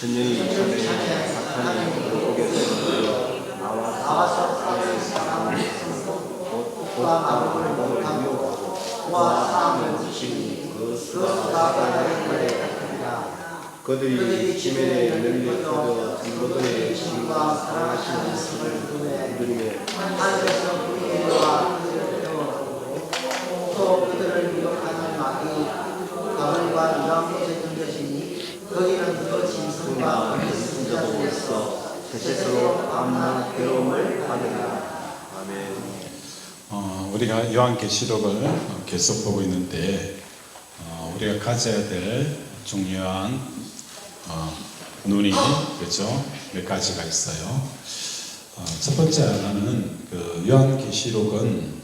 전쟁이 차례 사탄이 결국에서 나와서 내 사랑을 곧 땅을 미워하고 그와 땅을 지키니 그 수가 그들이 지면에 널리 퍼져 전도들의 신과 사랑하시는 것을 두드리며 하늘에서 그에와 또 그들을 미혹하는 마귀 가을과 이런 곳에 던져지니 거기는 그 짐승과 짐승자도 있어 세세로 밤낮 괴로움을 받으리라. 아멘. 우리가 요한계시록을 계속 보고 있는데 우리가 가져야 될 중요한 눈이 그렇죠? 몇 가지가 있어요. 첫 번째 하나는 그 요한계시록은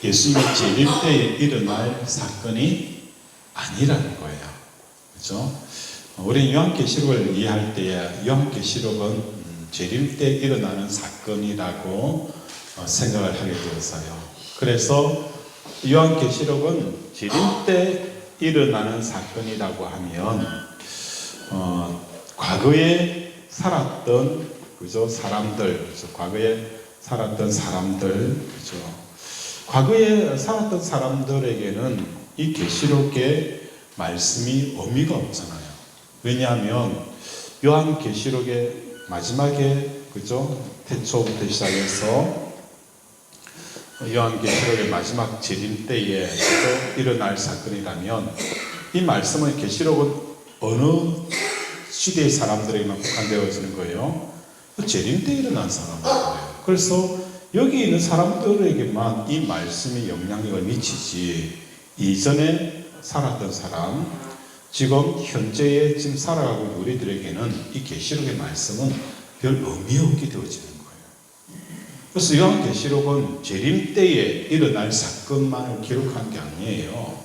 예수님의 재림 때에 일어날 사건이 아니라는 거예요. 그렇죠? 우리는 요한계시록을 이해할 때에 요한계시록은 재림 때 일어나는 사건이라고 생각을 하게 되었어요. 그래서 요한계시록은 재림 때 일어나는 사건이라고 하면 과거에 살았던 그죠 사람들, 그죠? 과거에 살았던 사람들, 그죠? 과거에 살았던 사람들에게는 이 계시록의 말씀이 의미가 없잖아요. 왜냐하면 요한계시록의 마지막에 그죠 태초부터 시작해서 요한계시록의 마지막 재림 때에 일어날 사건이라면 이 말씀은 계시록은 어느 시대의 사람들에게만 국한되어지는 거예요. 재림 때 일어난 사람들이에요. 그래서 여기 있는 사람들에게만 이 말씀이 영향력을 미치지 이전에 살았던 사람, 지금 현재에 지금 살아가고 있는 우리들에게는 이 계시록의 말씀은 별 의미 없게 되어지는 거예요. 그래서 요한계시록은 재림 때에 일어날 사건만을 기록한 게 아니에요.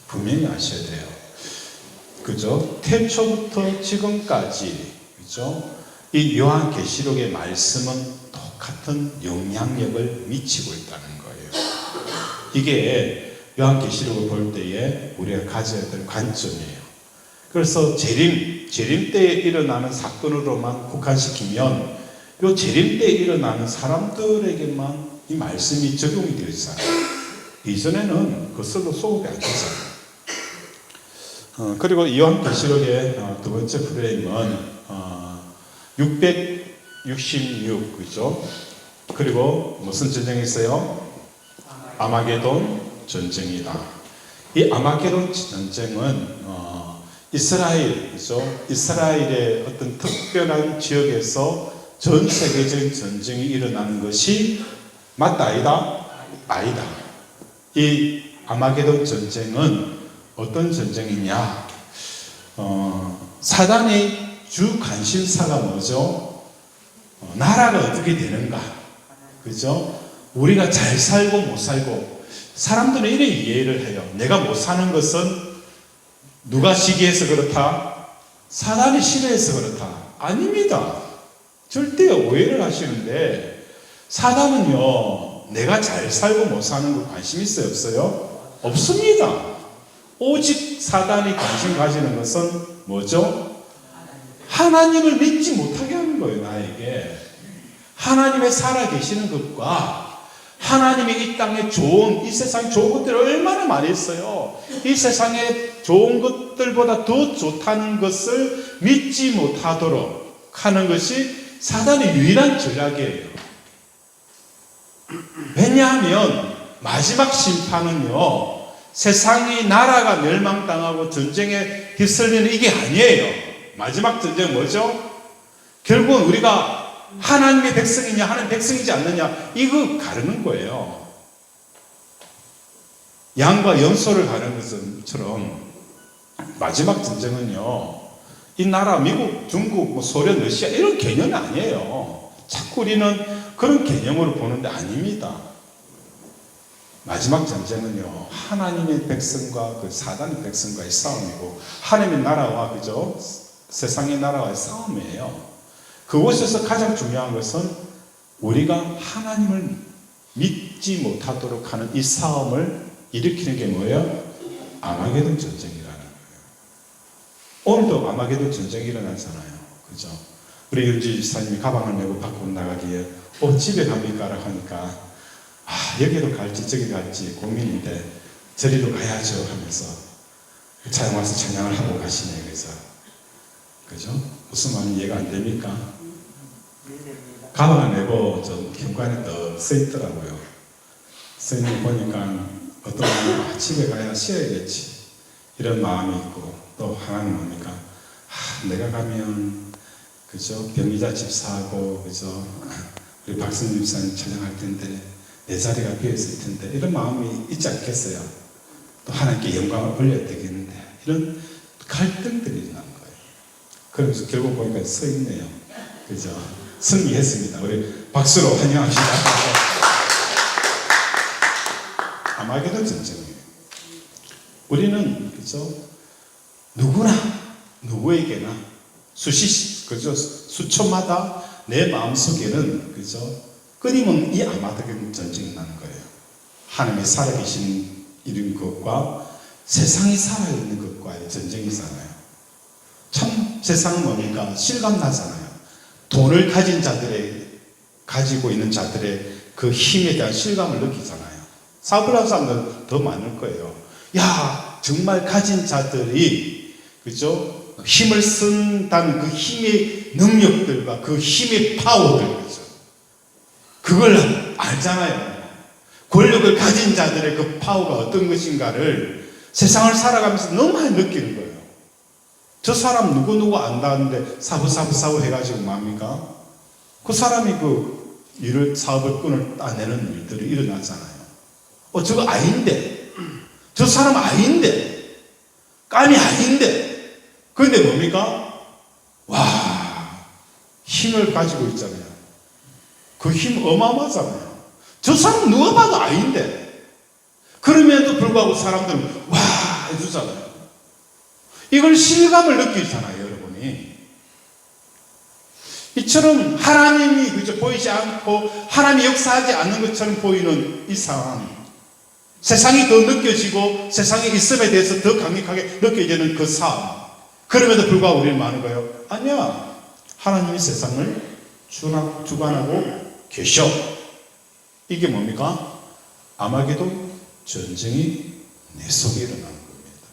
분명히 아셔야 돼요. 그죠? 태초부터 지금까지, 그죠? 이 요한계시록의 말씀은 똑같은 영향력을 미치고 있다는 거예요. 이게 요한계시록을 볼 때에 우리가 가져야 될 관점이에요. 그래서 재림 때에 일어나는 사건으로만 국한시키면 요 재림 때에 일어나는 사람들에게만 이 말씀이 적용이 되어 있잖아요. 이전에는 그것으로 소급이 안 되잖아요. 그리고 요한계시록의 두 번째 프레임은 666 그죠? 그리고 무슨 전쟁이 있어요? 아마게돈 전쟁이다. 이 아마게돈 전쟁은 이스라엘 그죠? 이스라엘의 어떤 특별한 지역에서 전 세계적인 전쟁이 일어나는 것이 맞다 아니다? 아니다. 이 아마게돈 전쟁은 어떤 전쟁이냐? 사단의 주 관심사가 뭐죠? 나라가 어떻게 되는가? 그죠? 우리가 잘 살고 못 살고 사람들은 이런 이해를 해요. 내가 못 사는 것은 누가 시기해서 그렇다? 사단이 싫어해서 그렇다. 아닙니다. 절대 오해를 하시는데 사단은요 내가 잘 살고 못 사는 거 관심 있어요? 없어요? 없습니다. 오직 사단이 관심 가지는 것은 뭐죠? 하나님을 믿지 못하게 하는 거예요. 나에게 하나님의 살아계시는 것과 하나님이 이 땅에 좋은 이 세상에 좋은 것들을 얼마나 많이 했어요. 이 세상에 좋은 것들보다 더 좋다는 것을 믿지 못하도록 하는 것이 사단의 유일한 전략이에요. 왜냐하면 마지막 심판은요 세상이 나라가 멸망당하고 전쟁에 휩쓸리는 이게 아니에요. 마지막 전쟁은 뭐죠? 결국은 우리가 하나님의 백성이냐 하나님의 백성이지 않느냐 이거 가르는 거예요. 양과 염소를 가르는 것처럼 마지막 전쟁은요 이 나라 미국, 중국, 소련, 러시아 이런 개념이 아니에요. 자꾸 우리는 그런 개념으로 보는데 아닙니다. 마지막 전쟁은요 하나님의 백성과 그 사단의 백성과의 싸움이고 하나님의 나라와 그죠 세상의 나라와의 싸움이에요. 그곳에서 가장 중요한 것은 우리가 하나님을 믿지 못하도록 하는 이 싸움을 일으키는 게 뭐예요? 아마게돈 전쟁이라는 거예요. 오늘도 아마게도 전쟁이 일어나잖아요. 그죠? 우리 윤지 집사님이 가방을 메고 밖으로 나가기에 집에 갑니까? 라고 하니까 여기로 갈지 저기 갈지 고민인데 저리로 가야죠 하면서 차에 와서 찬양을 하고 가시네. 그래서 그죠? 무슨 말인지 이해가 안 됩니까? 가방을 메고 좀 현관에 떡 써 있더라고요. 써 있는 거 보니까 어떤 분은 집에 가야 쉬어야겠지 이런 마음이 있고, 또 하나는 뭡니까? 내가 가면 그죠? 병기자 집사하고 그죠? 우리 박승준 집사님 촬영할 텐데 내 자리가 비어 있을 텐데 이런 마음이 있지 않겠어요? 또 하나님께 영광을 올려야 되겠는데 이런 갈등들이 일어나는 거예요. 그러면서 결국 보니까 서 있네요. 그죠? 승리했습니다. 우리 박수로 환영합시다. 아마게도 전쟁이에요. 우리는 그죠? 누구나 누구에게나 그죠? 수초마다 내 마음속에는 그죠? 끊임없는 이 아마게돈 전쟁이 나는 거예요. 하나님의 살아계신 이런 것과 세상이 살아있는 것과의 전쟁이잖아요. 참 세상은 뭡니까? 실감나잖아요. 돈을 가지고 있는 자들의 그 힘에 대한 실감을 느끼잖아요. 사업을 하는 사람들은 더 많을 거예요. 야, 정말 가진 자들이 그죠? 힘을 쓴다는 그 힘의 능력들과 그 힘의 파워들, 그죠? 그걸 알잖아요. 권력을 가진 자들의 그 파워가 어떤 것인가를 세상을 살아가면서 너무 많이 느끼는 거예요. 저 사람 누구 안다는데 사부 해가지고 뭡니까? 그 사람이 그 일을, 사업을 끈을 따내는 일들이 일어나잖아요. 저거 아닌데. 저 사람 아닌데. 깜이 아닌데. 그런데 뭡니까? 와, 힘을 가지고 있잖아요. 그 힘 어마어마하잖아요. 저 사람 누가 봐도 아닌데. 그럼에도 불구하고 사람들은 와 해주잖아요. 이걸 실감을 느끼잖아요, 여러분이. 이처럼 하나님이 그저 보이지 않고 하나님이 역사하지 않는 것처럼 보이는 이 상황, 세상이 더 느껴지고 세상의 있음에 대해서 더 강력하게 느껴지는 그 삶, 그럼에도 불구하고 우리는 많은 거예요. 아니야, 하나님이 세상을 주관하고 계셔. 이게 뭡니까? 아마게도 전쟁이 내 속에 일어나는 겁니다.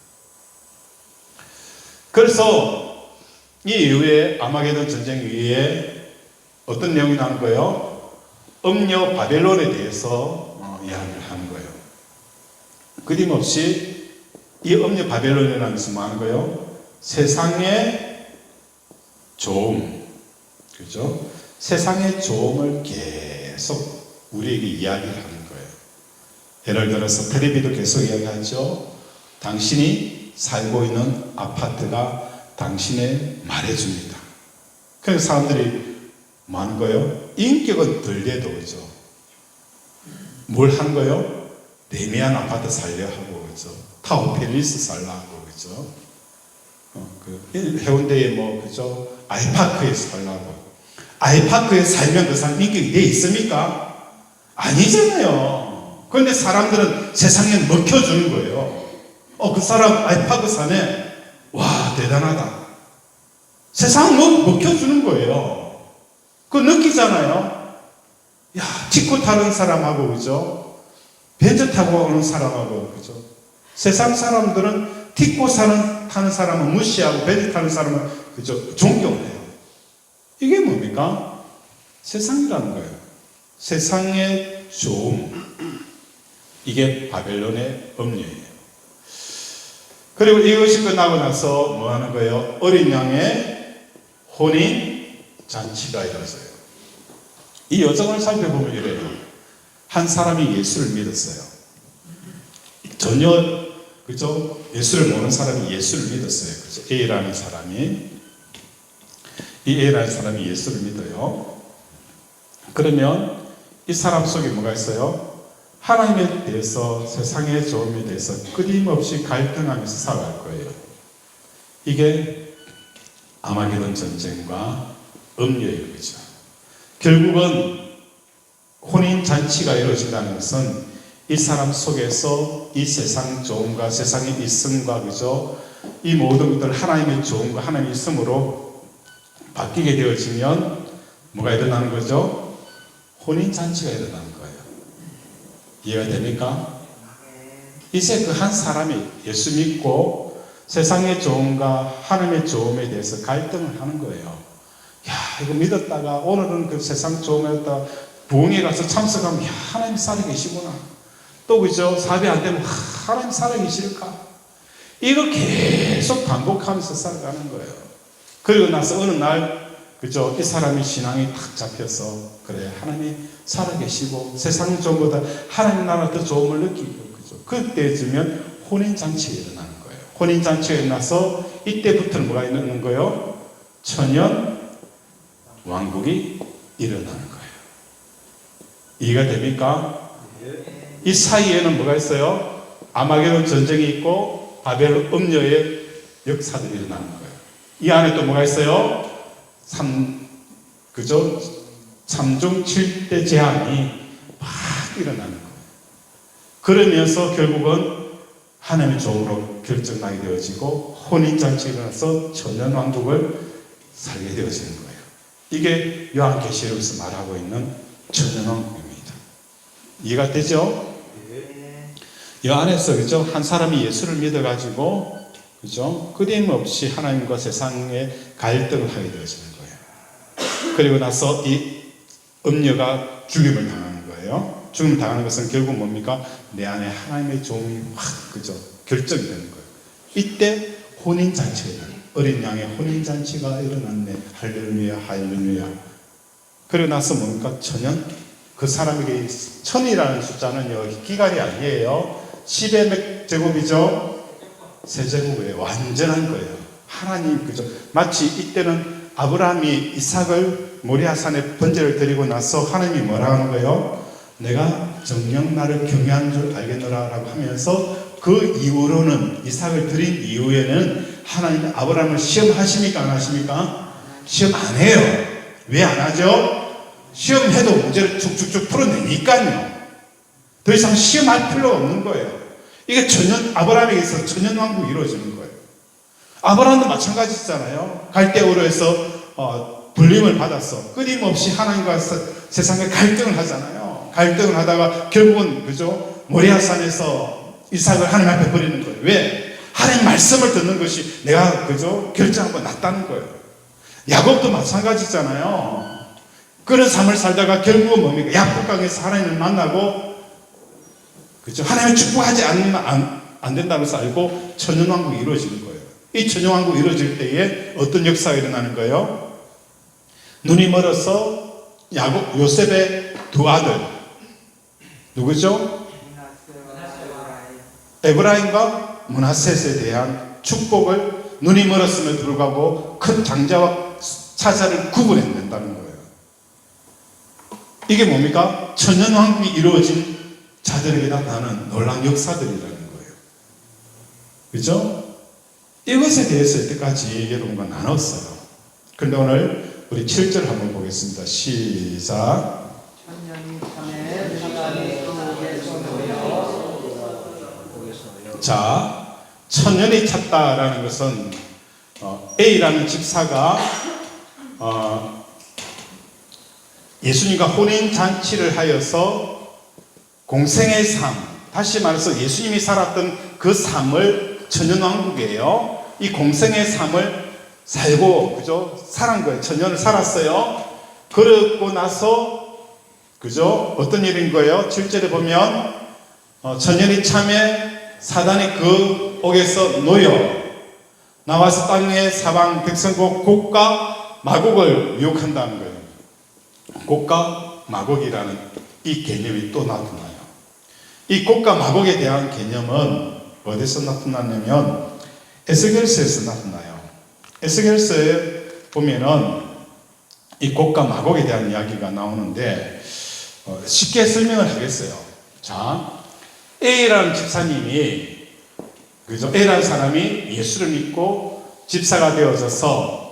그래서 이 이후에 아마게돈 전쟁 이후에 어떤 내용이 나는 거예요? 음녀 바벨론에 대해서 이야기를 하는 거예요. 끊임없이 이 음녀 바벨론이라는 것은 뭐 하는 거예요? 세상의 조음, 그죠? 세상의 조음을 계속 우리에게 이야기를 하는 거예요. 예를 들어서 텔레비도 계속 이야기하죠. 당신이 살고 있는 아파트가 당신의 말해줍니다. 그래서 사람들이 뭐 하는 거예요? 인격은 덜려도 그죠? 뭘 한 거예요? 레미안 아파트 살려 하고 그죠? 타워 팰리스 살라 하고 그죠? 해운대에 뭐 그죠? 아이파크에 살라고. 아이파크에 살면 그 사람 인격이 돼 있습니까? 아니잖아요. 그런데 사람들은 세상에 먹혀주는 거예요. 그 사람 아이파크 사네. 와, 대단하다. 세상 먹혀주는 거예요. 그거 느끼잖아요. 야, 티코 타는 사람하고, 그죠? 벤츠 타고 오는 사람하고, 그죠? 세상 사람들은 티코 타는 사람은 무시하고, 벤츠 타는 사람은, 그죠? 존경을 해요. 이게 뭡니까? 세상이라는 거예요. 세상의 조음. 이게 바벨론의 음료예요. 그리고 이것이 끝나고 나서 뭐 하는 거예요? 어린 양의 혼인 잔치가 이루어져요. 이 여정을 살펴보면 이래요. 한 사람이 예수를 믿었어요. 전혀 그죠? 예수를 모르는 사람이 예수를 믿었어요. 그죠? A라는 사람이, 이 A라는 사람이 예수를 믿어요. 그러면 이 사람 속에 뭐가 있어요? 하나님에 대해서, 세상의 조음에 대해서 끊임없이 갈등하면서 살아갈 거예요. 이게 아마게돈 전쟁과 음료의 거죠. 결국은 혼인잔치가 이루어진다는 것은 이 사람 속에서 이 세상 조음과 세상의 있음과 그죠? 이 모든 것들 하나님의 좋은 거, 하나님의 있음으로 바뀌게 되어지면 뭐가 일어나는 거죠? 혼인잔치가 일어나는 거예요. 이해가 됩니까? 이제 그 한 사람이 예수 믿고 세상의 좋음과 하나님의 좋음에 대해서 갈등을 하는 거예요. 야, 이거 믿었다가 오늘은 그 세상 좋음에다 부흥회 가서 참석하면 야, 하나님 살아계시구나. 또 그죠? 사배 안 되면 하나님 살아계실까? 이거 계속 반복하면서 살아가는 거예요. 그리고 나서 어느 날 그죠? 이 사람의 신앙이 탁 잡혀서 그래 하나님이 살아계시고 세상 좋음보다 하나님 나라 더 좋음을 느끼고 그죠? 그때쯤면 혼인잔치가 일어나는 거예요. 혼인잔치가 일어나서 이때부터는 뭐가 있는 거예요? 천년 왕국이 일어나는 거예요. 이해가 됩니까? 이 사이에는 뭐가 있어요? 아마게돈 전쟁이 있고 바벨론 음녀의 역사들이 일어나는 거예요. 이 안에 또 뭐가 있어요? 그죠? 3중 7대 재앙이 막 일어나는 거예요. 그러면서 결국은 하나님의 종으로 결정나게 되어지고 혼인잔치가 일어나서 천년왕국을 살게 되어지는 거예요. 이게 요한계시록에서 말하고 있는 천년왕국입니다. 이해가 되죠? 이 안에서 그죠? 한 사람이 예수를 믿어가지고 그죠? 끊임없이 하나님과 세상의 갈등을 하게 되어지는 거예요. 그리고 나서 이 음녀가 죽임을 당하는 거예요. 죽임을 당하는 것은 결국 뭡니까? 내 안에 하나님의 종이 확 그죠? 결정이 되는 거예요. 이때 혼인잔치가 일어나요. 어린 양의 혼인잔치가 일어났네. 할렐루야, 할렐루야. 그리고 나서 뭡니까? 천년? 그 사람에게 천이라는 숫자는요, 기간이 아니에요. 10의 몇 제곱이죠? 세제곱이에요. 완전한 거예요. 하나님, 그죠? 마치 이때는 아브라함이 이삭을 모리아산에 번제를 드리고 나서 하나님이 뭐라 하는 거예요? 내가 정녕 나를 경외하는 줄 알겠노라 라고 하면서 그 이후로는 이삭을 드린 이후에는 하나님이 아브라함을 시험하십니까? 안 하십니까? 시험 안 해요. 왜 안 하죠? 시험해도 문제를 쭉쭉쭉 풀어내니까요. 더 이상 시험할 필요가 없는 거예요. 이게 아브라함에게서 천년왕국이 이루어지는 거예요. 아브라함도 마찬가지잖아요. 갈대우로 해서 불림을 받았어. 끊임없이 하나님과 세상에 갈등을 하잖아요. 갈등을 하다가 결국은 그죠? 모리아산에서 이삭을 하나님 앞에 버리는 거예요. 왜? 하나님 말씀을 듣는 것이 내가 그죠? 결정하고 낫다는 거예요. 야곱도 마찬가지잖아요. 그런 삶을 살다가 결국은 뭡니까? 약속강에서 하나님을 만나고 그죠? 하나님을 축복하지 않으면 안 된다면서 알고 천년왕국이 이루어지는 거예요. 이 천년왕국이 이루어질 때에 어떤 역사가 일어나는 거예요? 눈이 멀어서 요셉의 두 아들 누구죠? 에브라임과 므낫셋에 대한 축복을 눈이 멀었음에도 불구하고 큰 장자와 사자를 구분해낸다는 거예요. 이게 뭡니까? 천년왕국이 이루어진 자들에게 나타나는 놀라운 역사들이라는 거예요. 그죠? 이것에 대해서 이때까지 여러분과 나눴어요. 그런데 오늘 우리 7절 한번 보겠습니다. 시작. 자, 천년이 찼다라는 것은 A라는 집사가 예수님과 혼인잔치를 하여서 공생의 삶, 다시 말해서 예수님이 살았던 그 삶을 천년왕국이에요. 이 공생의 삶을 살고 그죠? 살은 거예요. 천년을 살았어요. 그러고 나서 그죠? 어떤 일인 거예요? 7절에 보면 천년이 참에 사단이 그 옥에서 놓여 나와서 땅의 사방 백성과 곡과 마곡을 유혹한다는 거예요. 곡과 마곡이라는 이 개념이 또 나타나요. 이 곡과 마곡에 대한 개념은 어디서 나타나냐면 에스겔서에서 나타나요. 에스겔서에 보면은 이 곡과 마곡에 대한 이야기가 나오는데 쉽게 설명을 하겠어요. 자, A라는 집사님이 그죠? A라는 사람이 예수를 믿고 집사가 되어져서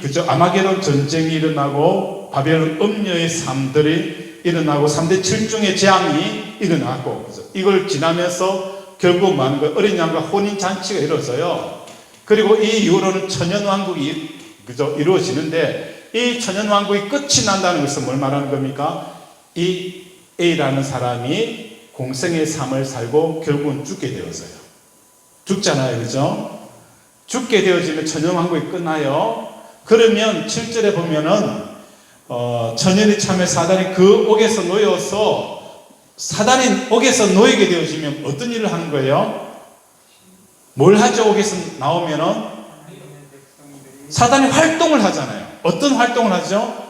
그죠? 아마게돈 전쟁이 일어나고 바벨론 음녀의 삶들이 일어나고 3대 7중의 재앙이 일어나고 그죠? 이걸 지나면서 결국 많은 거 어린 양과 혼인 잔치가 이루어져요. 그리고 이 이후로는 천년 왕국이 그죠 이루어지는데 이 천년 왕국이 끝이 난다는 것은 뭘 말하는 겁니까? 이 A라는 사람이 공생의 삶을 살고 결국은 죽게 되어서요. 죽잖아요, 그죠? 죽게 되어지면 천년 왕국이 끝나요. 그러면 7절에 보면은 천년이 참에 사단이 그 옥에서 놓여서 사단이 옥에서 놓이게 되어지면 어떤 일을 하는 거예요? 뭘 하죠? 옥에서 나오면은 사단이 활동을 하잖아요. 어떤 활동을 하죠?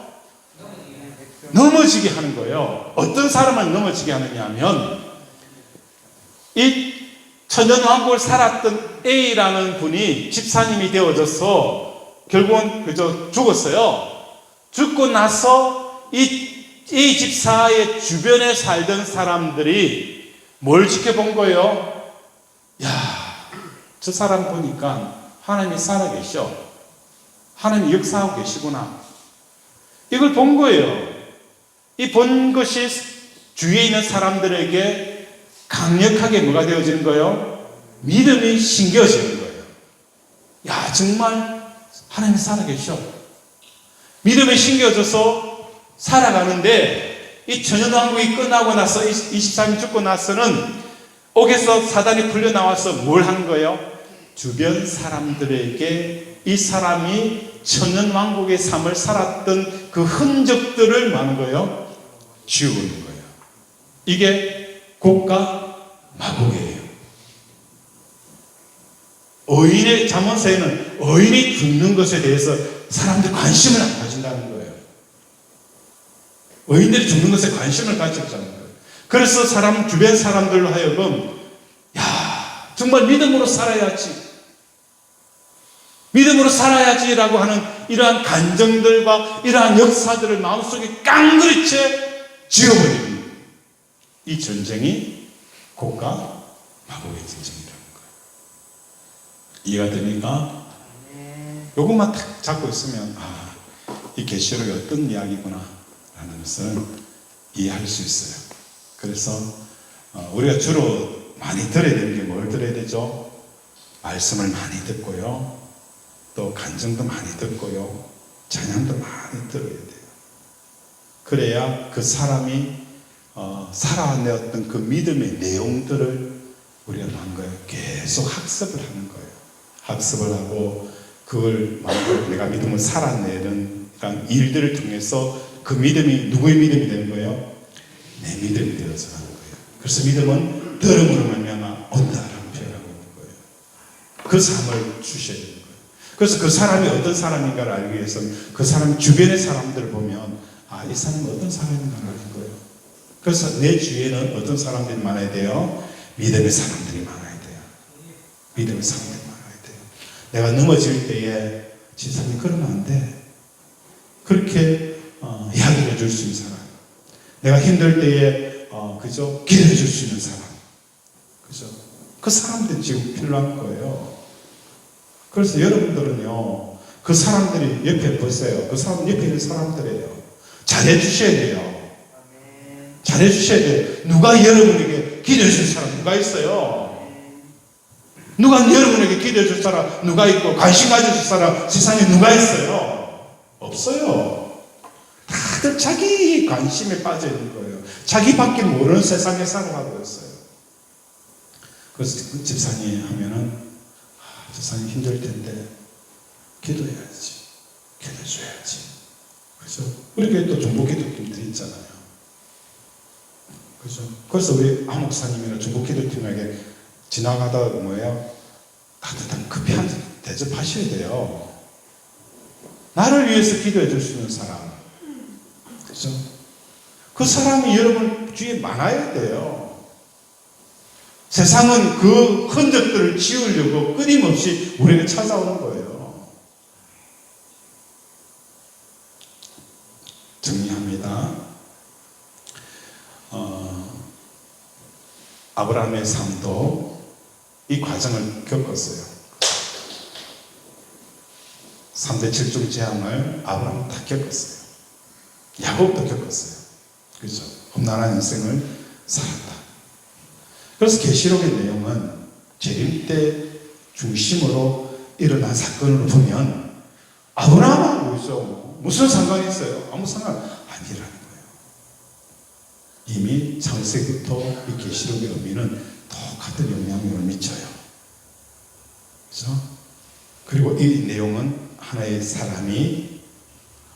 넘어지게 하는 거예요. 어떤 사람을 넘어지게 하느냐 하면 이 천년왕국을 살았던 A라는 분이 집사님이 되어져서 결국은 그저 죽었어요. 죽고 나서 이 A 집사의 주변에 살던 사람들이 뭘 지켜본 거예요? 야, 저 사람 보니까 하나님이 살아계셔. 하나님이 역사하고 계시구나. 이걸 본 거예요. 이 본 것이 주위에 있는 사람들에게 강력하게 뭐가 되어지는 거예요? 믿음이 심겨지는 거예요. 야, 정말 하나님이 살아계셔. 믿음이 심겨져서 살아가는데 이 천연왕국이 끝나고 나서 23일 죽고 나서는 옥에서 사단이 풀려나와서 뭘 하는 거예요? 주변 사람들에게 이 사람이 천연왕국의 삶을 살았던 그 흔적들을 뭐하는 거예요? 지우는 거예요. 이게 곡과 마곡이에요. 의인의 잠언서에는 의인이 죽는 것에 대해서 사람들이 관심을 안 가진다는 거예요. 의인들이 죽는 것에 관심을 가졌다는 거예요. 그래서 주변 사람들로 하여금 야, 정말 믿음으로 살아야지. 믿음으로 살아야지라고 하는 이러한 감정들과 이러한 역사들을 마음속에 깡그리 채 지워버립니다. 이 전쟁이 곡과 마곡의 전쟁이라는 거예요. 이해가 됩니까? 이것만 딱 잡고 있으면 이 계시록이 어떤 이야기구나 라는 것을 이해할 수 있어요. 그래서 우리가 주로 많이 들어야 되는 게 뭘 들어야 되죠? 말씀을 많이 듣고요. 또 간증도 많이 듣고요. 찬양도 많이 들어야 돼요. 그래야 그 사람이 살아내 어떤 그 믿음의 내용들을 우리가 한 거예요. 계속 학습을 하는 거예요. 학습을 하고 그걸 내가 믿음을 살아내는 이런 일들을 통해서 그 믿음이 누구의 믿음이 되는 거예요? 내 믿음이 되어서 하는 거예요. 그래서 믿음은 들음으로 말미암아 온다라고 표현하고 있는 거예요. 그 삶을 주셔야 되는 거예요. 그래서 그 사람이 어떤 사람인가를 알기 위해서는 그 사람 주변의 사람들을 보면 이 사람은 어떤 사람인가를 아는 거예요. 그래서 내 주위에는 어떤 사람들이 많아야 돼요? 믿음의 사람들이 많아야 돼요. 믿음의 사람들이 많아야 돼요. 내가 넘어질 때에 지사님 그러면 안 돼. 그렇게 이야기를 해줄 수 있는 사람. 내가 힘들 때에 그죠? 기도해 줄 수 있는 사람. 그죠? 그 사람들이 지금 필요한 거예요. 그래서 여러분들은요, 그 사람들이 옆에 보세요. 그 사람 옆에 있는 사람들이에요. 잘해 주셔야 돼요. 잘해 주셔야 돼요. 누가 여러분에게 기도해 줄 사람 누가 있어요? 누가 여러분에게 기도해 줄 사람 누가 있고 관심 가져줄 사람 세상에 누가 있어요? 없어요. 다들 자기 관심에 빠져 있는 거예요. 자기밖에 모르는 세상에 살아가고 있어요. 그래서 그 집사님 하면은 집사님 힘들 텐데 기도해야지. 기도해줘야지. 그죠? 우리 교회 또 중보기도팀들이 있잖아요. 그죠? 그래서 우리 안 목사님이나 중보기도팀에게 지나가다가 뭐예요? 따뜻한 커피 한 잔 대접하셔야 돼요. 나를 위해서 기도해 줄 수 있는 사람. 그죠? 그 사람이 여러분 주위에 많아야 돼요. 세상은 그 흔적들을 지우려고 끊임없이 우리에게 찾아오는 거예요. 정리합니다. 아브라함의 삶도 이 과정을 겪었어요. 3대 7중 재앙을 아브라함은 다 겪었어요. 야곱도 겪었어요. 그렇죠? 험난한 인생을 살았다. 그래서 계시록의 내용은 재림 때 중심으로 일어난 사건을 보면 아브라함하고 있어 무슨 상관이 있어요? 아무 상관 아니라는 거예요. 이미 창세기부터 이 계시록의 의미는 똑같은 영향력을 미쳐요. 그렇죠? 그리고 이 내용은 하나의 사람이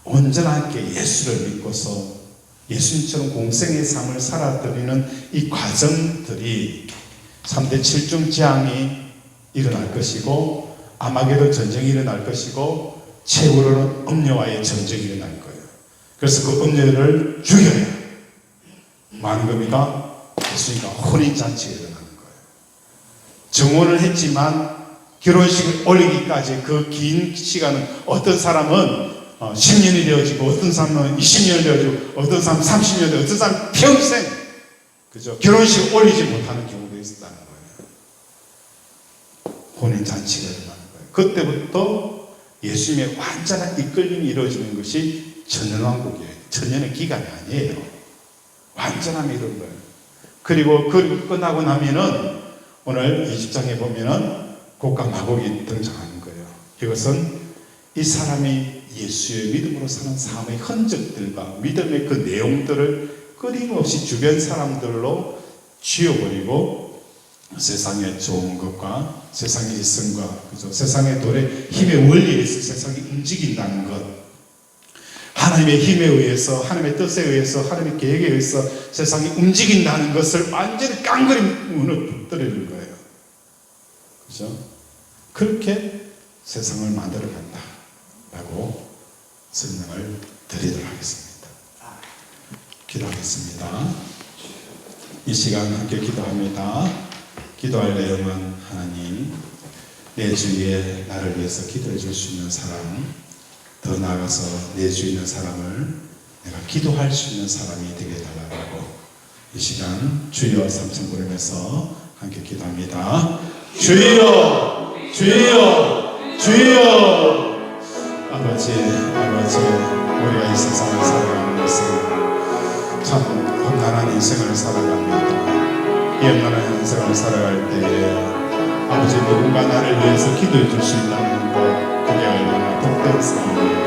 온전하게 예수를 믿고서 예수님처럼 공생의 삶을 살아드리는 이 과정들이 3대 7중 재앙이 일어날 것이고 아마게도 전쟁이 일어날 것이고 최후로는 음녀와의 전쟁이 일어날 거예요. 그래서 그 음녀를 죽여야 많은 겁니다. 예수님과 혼인잔치가 일어나는 거예요. 정혼을 했지만 결혼식을 올리기까지 그 긴 시간은 어떤 사람은 10년이 되어지고 어떤 사람은 20년이 되어지고 어떤 사람은 30년 되어지고 어떤 사람은 평생 그죠? 결혼식 올리지 못하는 경우도 있었다는 거예요. 혼인잔치가 일어나는 거예요. 그때부터 예수님의 완전한 이끌림이 이루어지는 것이 천년왕국이에요. 천년의 기간이 아니에요. 완전함이 이루어진 거예요. 그리고 그 끝나고 나면은 오늘 20장에 보면은 곡과 마곡이 등장하는 거예요. 이것은 이 사람이 예수의 믿음으로 사는 삶의 흔적들과 믿음의 그 내용들을 끊임없이 주변 사람들로 쥐어버리고 세상의 좋은 것과 세상의 이성과 그죠? 세상의 돈의 힘의 원리에 의해서 세상이 움직인다는 것, 하나님의 힘에 의해서 하나님의 뜻에 의해서 하나님의 계획에 의해서 세상이 움직인다는 것을 완전히 깡그리 무너뜨리는 거예요. 그죠? 그렇게 세상을 만들어 간다라고 설명을 드리도록 하겠습니다. 기도하겠습니다. 이 시간 함께 기도합니다. 기도할 내용은 하나님, 내 주위에 나를 위해서 기도해 줄 수 있는 사람, 더 나아가서 내 주위에 있는 사람을 내가 기도할 수 있는 사람이 되게 달라고 이 시간 주여 삼천 부르면서 함께 기도합니다. 주여, 주여, 주여. 아버지, 우리가 이 세상을 살아가는 것은 참 험난한 인생을 살아갑니다. 이 험난한 인생을 살아갈 때에 아버지 누군가 나를 위해서 기도해 줄 수 있다는 것, 그게 얼마나 복된 삶입니까?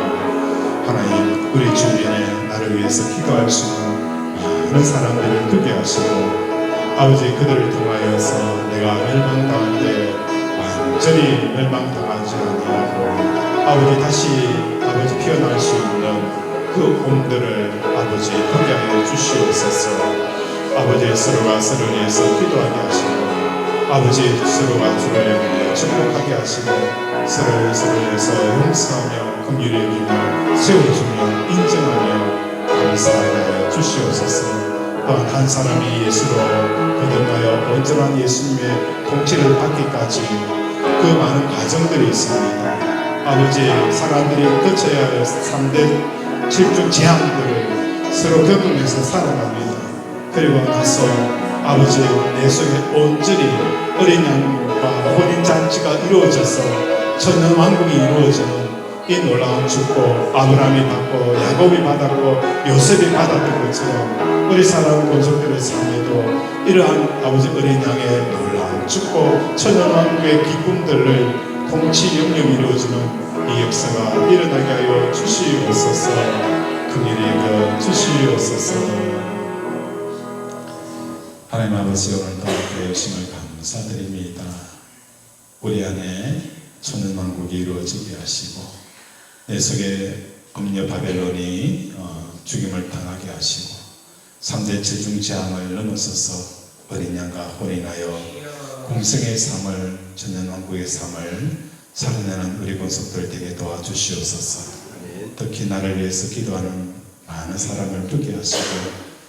하나님, 우리 주변에 나를 위해서 기도할 수 있는 많은 사람들을 두게 하시고 아버지 그들을 통하여서 내가 멸망당할 때 완전히 멸망당하지 아니하고 아버지 다시 아버지 피어날 수 있는 그 몸들을 아버지 보게 하여 주시옵소서. 아버지 서로가 서로를 위해서 기도하게 하시고 아버지 서로가 주를 위해 축복하게 하시고 서로를 위해서 용서하며 긍휼히 여기며 세워주며 인정하며 감사하게 하여 주시옵소서. 또한 한 사람이 예수로 거듭나여 온전한 예수님의 통치를 받기까지 그 많은 과정들이 있습니다. 아버지 사람들이 거쳐야 할 3대 7중 재앙들을 서로 겪으면서 살아갑니다. 그리고 나서 아버지 내 속에 온전히 어린 양과 혼인잔치가 이루어져서 천년왕국이 이루어지는 이 놀라운 축복, 아브라함이 받고 야곱이 받았고 요셉이 받았던 것처럼 우리 사람 권속들의 삶에도 이러한 아버지 어린 양의 놀라운 축복, 천년왕국의 기쁨들을 통치 영역이 이루어지는 이 역사가 일어나게 하여 주시옵소서. 긍휼히 여겨 주시옵소서. 하나님 아버지, 오늘도 그 열심을 감사드립니다. 우리 안에 천년왕국이 이루어지게 하시고 내 속에 음녀 바벨론이 죽임을 당하게 하시고 3대 7중 재앙을 넘어서서 어린 양과 혼인하여 공생의 삶을, 천년왕국의 삶을 살아내는 우리 권속들 되게 도와주시옵소서. 특히 나를 위해서 기도하는 많은 사람을 두게 하시고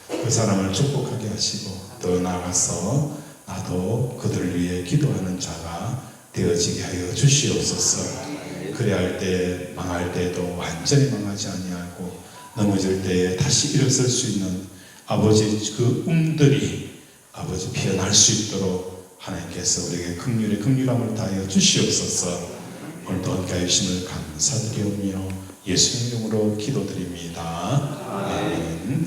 그 사람을 축복하게 하시고 더 나아가서 나도 그들을 위해 기도하는 자가 되어지게 하여 주시옵소서. 그래야 할 때 망할 때도 완전히 망하지 아니하고 넘어질 때에 다시 일어설 수 있는 아버지 그 움들이 아버지 피어날 수 있도록 하나님께서 우리에게 긍휼의 긍휼함을 다하여 주시옵소서. 오늘도 함께 하심을 감사드리오며 예수님 이름으로 기도드립니다. 아멘.